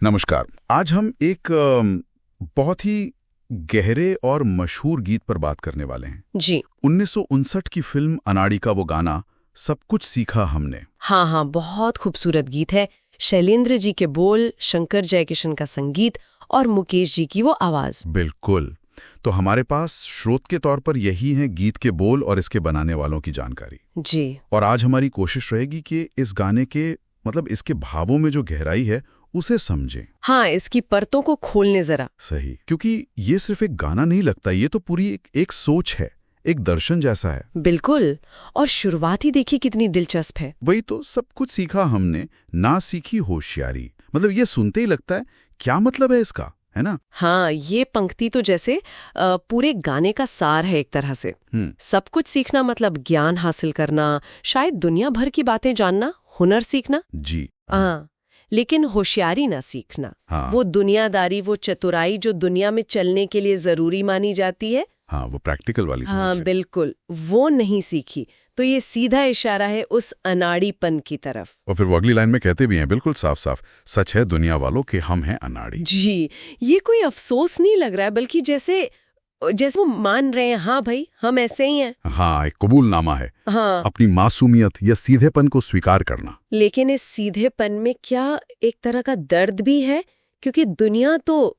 नमस्कार। आज हम एक बहुत ही गहरे और मशहूर गीत पर बात करने वाले हैं जी। 1959 की फिल्म अनाड़ी का वो गाना, सब कुछ सीखा हमने। हाँ, बहुत खूबसूरत गीत है। शैलेंद्र जी के बोल, शंकर जयकिशन का संगीत और मुकेश जी की वो आवाज। बिल्कुल। तो हमारे पास स्रोत के तौर पर यही है गीत के बोल और इसके बनाने वालों की जानकारी जी। और आज हमारी कोशिश रहेगी कि इस गाने के इसके भावों में जो गहराई है उसे समझें। हाँ, इसकी परतों को खोलने जरा। सही, क्योंकि ये सिर्फ एक गाना नहीं लगता, ये तो पूरी एक सोच है, एक दर्शन जैसा है। बिल्कुल। और शुरुआत ही देखिए कितनी दिलचस्प है। वही तो, सब कुछ सीखा हमने, ना सीखी होशियारी। ये सुनते ही लगता है क्या मतलब है इसका, है ना? हाँ, ये पंक्ति तो जैसे पूरे गाने का सार है एक तरह से। सब कुछ सीखना मतलब ज्ञान हासिल करना, शायद दुनिया भर की बातें जानना, हुनर सीखना। जी हाँ, लेकिन होशियारी ना सीखना। हाँ। वो दुनियादारी, वो चतुराई जो दुनिया में चलने के लिए जरूरी मानी जाती है। हाँ, वो प्रैक्टिकल वाली समझ हाँ है। बिल्कुल, वो नहीं सीखी। तो ये सीधा इशारा है उस अनाड़ीपन की तरफ। और फिर वो अगली लाइन में कहते भी हैं बिल्कुल साफ साफ, सच है दुनिया वालों कि हम हैं अनाड़ी। जी, ये कोई अफसोस नहीं लग रहा है, बल्कि जैसे वो मान रहे हैं, हाँ भाई हम ऐसे ही हैं। हाँ, एक कबूलनामा है। हाँ, अपनी मासूमियत या सीधेपन को स्वीकार करना। लेकिन इस सीधेपन में क्या एक तरह का दर्द भी है, क्योंकि दुनिया तो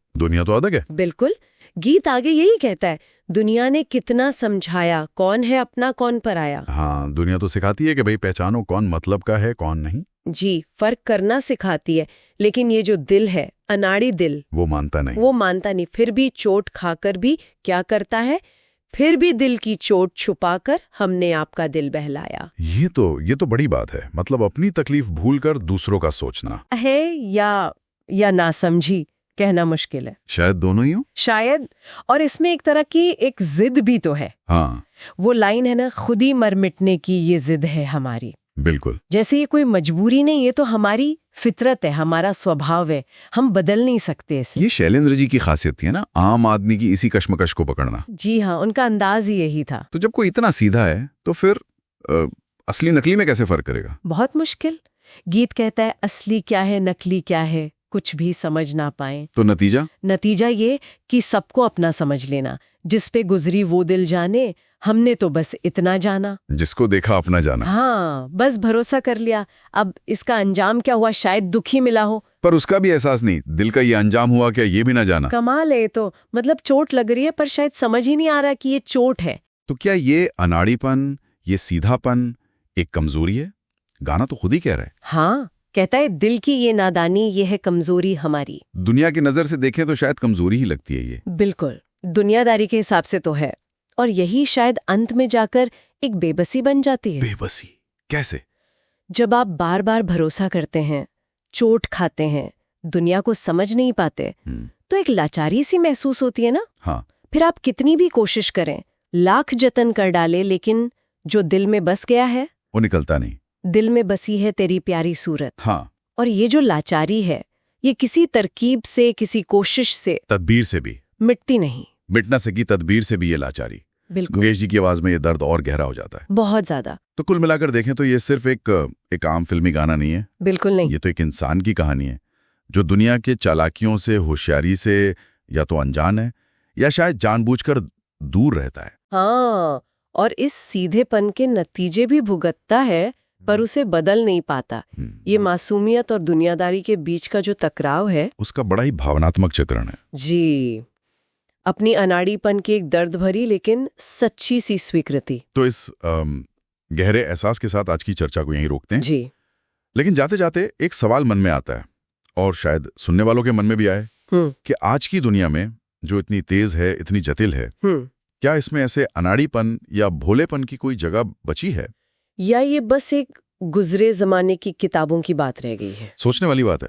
अलग है। बिल्कुल। गीत आगे यही कहता है, दुनिया ने कितना समझाया, कौन है अपना कौन पराया। हाँ, दुनिया तो सिखाती है कि भाई पहचानो कौन मतलब का है कौन नहीं। जी, फर्क करना सिखाती है, लेकिन ये जो दिल है, अनाड़ी दिल, वो मानता नहीं। फिर भी चोट खाकर भी क्या करता है, फिर भी दिल की चोट छुपाकर हमने आपका दिल बहलाया। ये तो बड़ी बात है। अपनी तकलीफ भूलकर दूसरों का सोचना है या नासमझी, कहना मुश्किल है। शायद दोनों ही हो। शायद। और इसमें एक तरह की एक जिद भी तो है। हाँ वो लाइन है ना, खुद ही मर मिटने की ये जिद है हमारी। बिल्कुल। जैसे ये कोई मजबूरी नहीं, ये तो हमारी फितरत है, हमारा स्वभाव है, हम बदल नहीं सकते इसे। ये शैलेंद्र जी की खासियत थी है ना, आम आदमी की इसी कश्मकश को पकड़ना। जी हाँ, उनका अंदाज ही यही था। तो जब कोई इतना सीधा है तो फिर असली नकली में कैसे फर्क करेगा? बहुत मुश्किल। गीत कहता है असली क्या है नकली क्या है कुछ भी समझ ना पाए। तो नतीजा ये कि सबको अपना समझ लेना, जिस पे गुजरी वो दिल जाने, हमने तो बस इतना जाना। जिसको देखा अपना जाना। हाँ, बस भरोसा कर लिया। अब इसका अंजाम क्या हुआ, शायद दुखी मिला हो, पर उसका भी एहसास नहीं, दिल का ये अंजाम हुआ क्या ये भी ना जाना। कमाल है। तो चोट लग रही है पर शायद समझ ही नहीं आ रहा कि ये चोट है। तो क्या ये अनाड़ीपन, ये सीधापन एक कमजोरी है? गाना तो खुद ही कह रहा है। हाँ, कहता है दिल की ये नादानी, ये है कमजोरी हमारी। दुनिया की नजर से देखें तो शायद कमजोरी ही लगती है ये। बिल्कुल, दुनियादारी के हिसाब से तो है, और यही शायद अंत में जाकर एक बेबसी बन जाती है। बेबसी कैसे? जब आप बार बार भरोसा करते हैं, चोट खाते हैं, दुनिया को समझ नहीं पाते, तो एक लाचारी सी महसूस होती है ना। हाँ। फिर आप कितनी भी कोशिश करें, लाख जतन कर डाले, लेकिन जो दिल में बस गया है वो निकलता नहीं। दिल में बसी है तेरी प्यारी सूरत। हाँ। और ये जो लाचारी है, ये किसी तरकीब से, किसी कोशिश से, तदबीर से भी मिटती नहीं। मिट ना सकी तदबीर से भी ये लाचारी। बिल्कुल। मुकेश जी की आवाज में ये दर्द और गहरा हो जाता है। बहुत ज्यादा। तो कुल मिलाकर देखें तो ये सिर्फ एक आम फिल्मी गाना नहीं है। बिल्कुल नहीं। ये तो एक इंसान की कहानी है जो दुनिया के चालाकियों से, होशियारी से या तो अनजान है या शायद जानबूझकर दूर रहता है। हाँ, और इस सीधेपन के नतीजे भी भुगतता है, पर उसे बदल नहीं पाता। ये मासूमियत और दुनियादारी के बीच का जो टकराव है, उसका बड़ा ही भावनात्मक चित्रण है। जी, अपनी अनाड़ीपन की एक दर्द भरी लेकिन सच्ची सी स्वीकृति। तो इस गहरे एहसास के साथ आज की चर्चा को यहीं रोकते हैं जी। लेकिन जाते जाते एक सवाल मन में आता है, और शायद सुनने वालों के मन में भी आए, कि आज की दुनिया में जो इतनी तेज है, इतनी जटिल है, क्या इसमें ऐसे अनाड़ीपन या भोलेपन की कोई जगह बची है, या ये बस एक गुजरे जमाने की किताबों की बात रह गई है? सोचने वाली बात है।